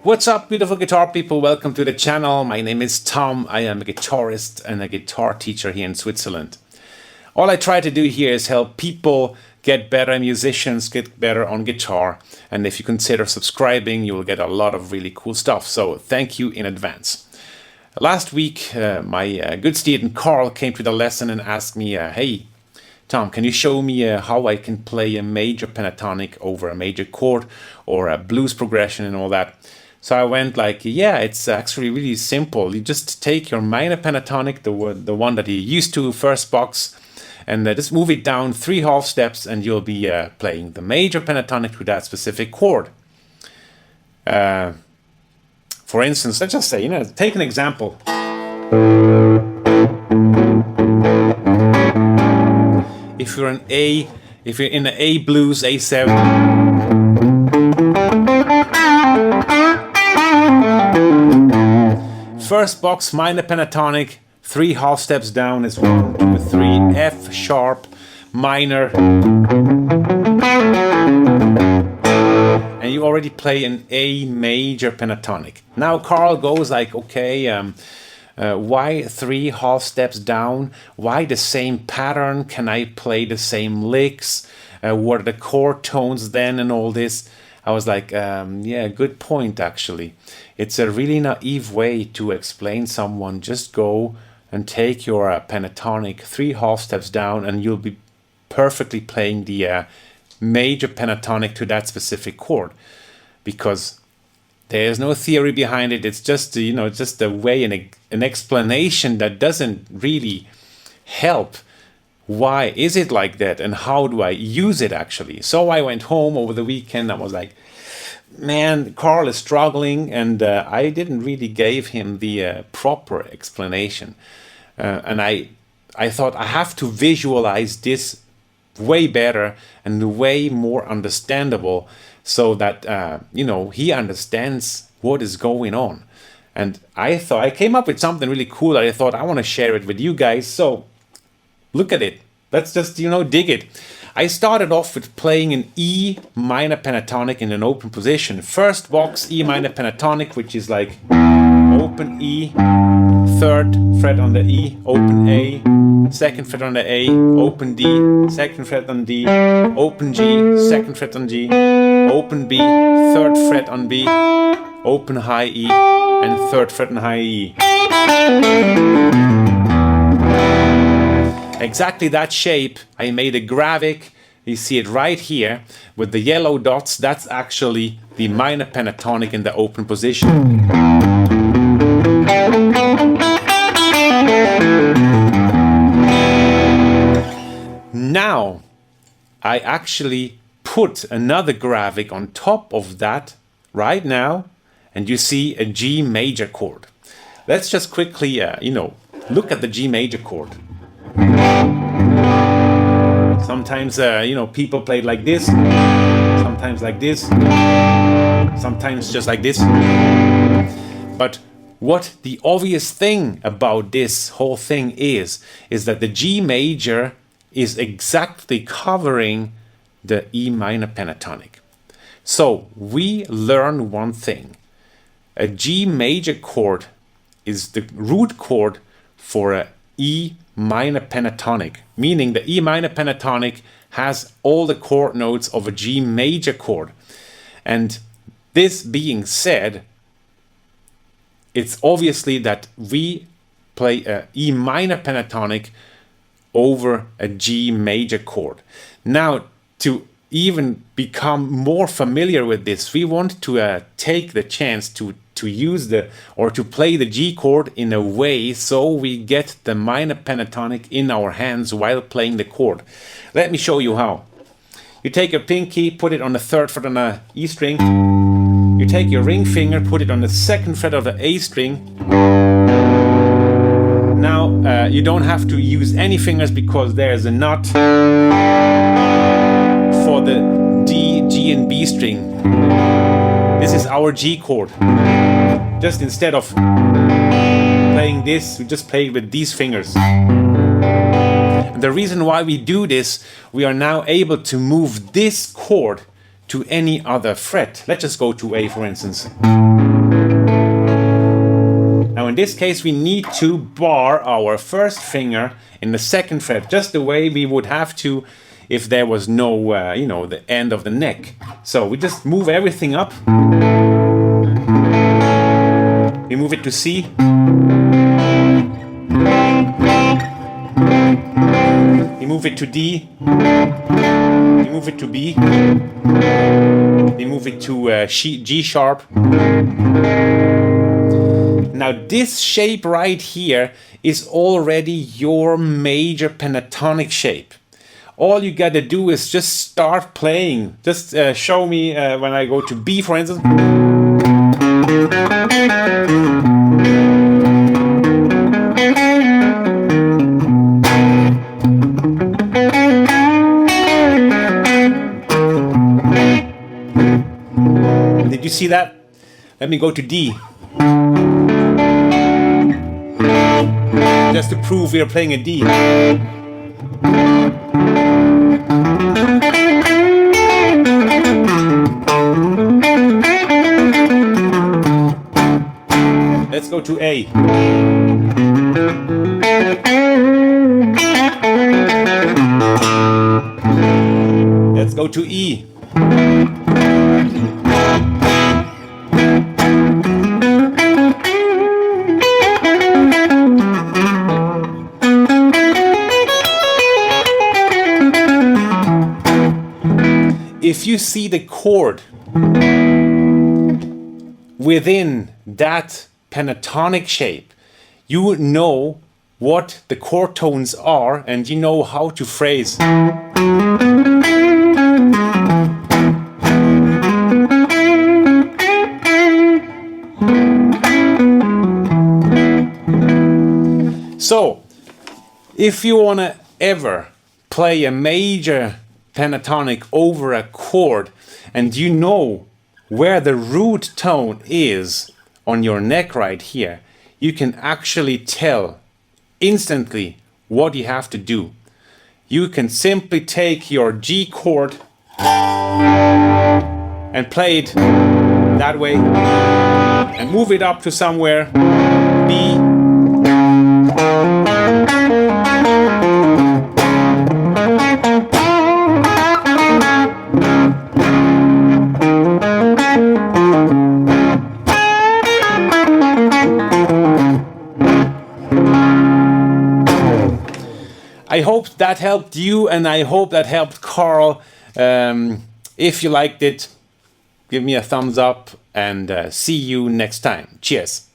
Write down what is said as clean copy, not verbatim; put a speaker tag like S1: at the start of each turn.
S1: What's up, beautiful guitar people? Welcome to the channel. My name is Tom. I am a guitarist and a guitar teacher here in Switzerland. All I try to do here is help people get better, musicians get better on guitar. And if you consider subscribing, you will get a lot of really cool stuff. So thank you in advance. Last week, my good student Carl came to the lesson and asked me, hey, Tom, can you show me how I can play a major pentatonic over a major chord or a blues progression and all that? So I went like, yeah, it's actually really simple. You just take your minor pentatonic, the one that you used to, first box, and just move it down 3 half steps and you'll be playing the major pentatonic to that specific chord. For instance, let's just say, take an example. If you're in the A blues, A7, first box minor pentatonic, 3 half steps down is 1, 2, 3, F sharp, minor, and you already play an A major pentatonic. Now Carl goes like, okay, why 3 half steps down? Why the same pattern? Can I play the same licks? What are the chord tones then and all this? I was like, yeah, good point actually. It's a really naive way to explain someone. Just go and take your pentatonic 3 half steps down and you'll be perfectly playing the major pentatonic to that specific chord. Because there's no theory behind it. It's just, just a way, an explanation that doesn't really help. Why is it like that and how do I use it actually? So I went home over the weekend. I was like, man, Carl is struggling, and I didn't really give him the proper explanation. And I thought I have to visualize this way better and way more understandable so that, he understands what is going on. And I came up with something really cool that I thought I want to share it with you guys. So look at it. Let's just, dig it. I started off with playing an E minor pentatonic in an open position. First box E minor pentatonic, which is like open E, 3rd fret on the E, open A, 2nd fret on the A, open D, 2nd fret on D, open G, 2nd fret on G, open B, 3rd fret on B, open high E, and 3rd fret on high E. Exactly that shape. I made a graphic. You see it right here with the yellow dots. That's actually the minor pentatonic in the open position. Now, I actually put another graphic on top of that right now, and you see a G major chord. Let's just quickly, look at the G major chord. Sometimes, people play it like this, sometimes like this, sometimes just like this. But what the obvious thing about this whole thing is that the G major is exactly covering the E minor pentatonic. So we learn one thing. A G major chord is the root chord for a E minor pentatonic, meaning the E minor pentatonic has all the chord notes of a G major chord. And this being said, it's obviously that we play a E minor pentatonic over a G major chord. Now, to even become more familiar with this, we want to take the chance to use to play the G chord in a way so we get the minor pentatonic in our hands while playing the chord. Let me show you how. You take your pinky, put it on the 3rd fret on the E string. You take your ring finger, put it on the 2nd fret of the A string. Now you don't have to use any fingers because there's a nut for the D, G and B string. This is our G chord. Just instead of playing this, we just play with these fingers. And The reason why we do this, we are now able to move this chord to any other fret. Let's just go to A, for instance. Now in this case we need to bar our first finger in the second fret, just the way we would have to if there was no, you know, the end of the neck. So we just move everything up. We move it to C. We move it to D. We move it to B. We move it to G sharp. Now this shape right here is already your major pentatonic shape. All you gotta do is just start playing. Just show me when I go to B, for instance. Did you see that? Let me go to D. Just to prove we are playing a D. Let's go to A. Let's go to E. If you see the chord within that pentatonic shape, you know what the chord tones are and you know how to phrase. So, if you want to ever play a major pentatonic over a chord and you know where the root tone is on your neck right here, you can actually tell instantly what you have to do. You can simply take your G chord and play it that way and move it up to somewhere B. I hope that helped you and I hope that helped Carl. If you liked it, give me a thumbs up and see you next time. Cheers.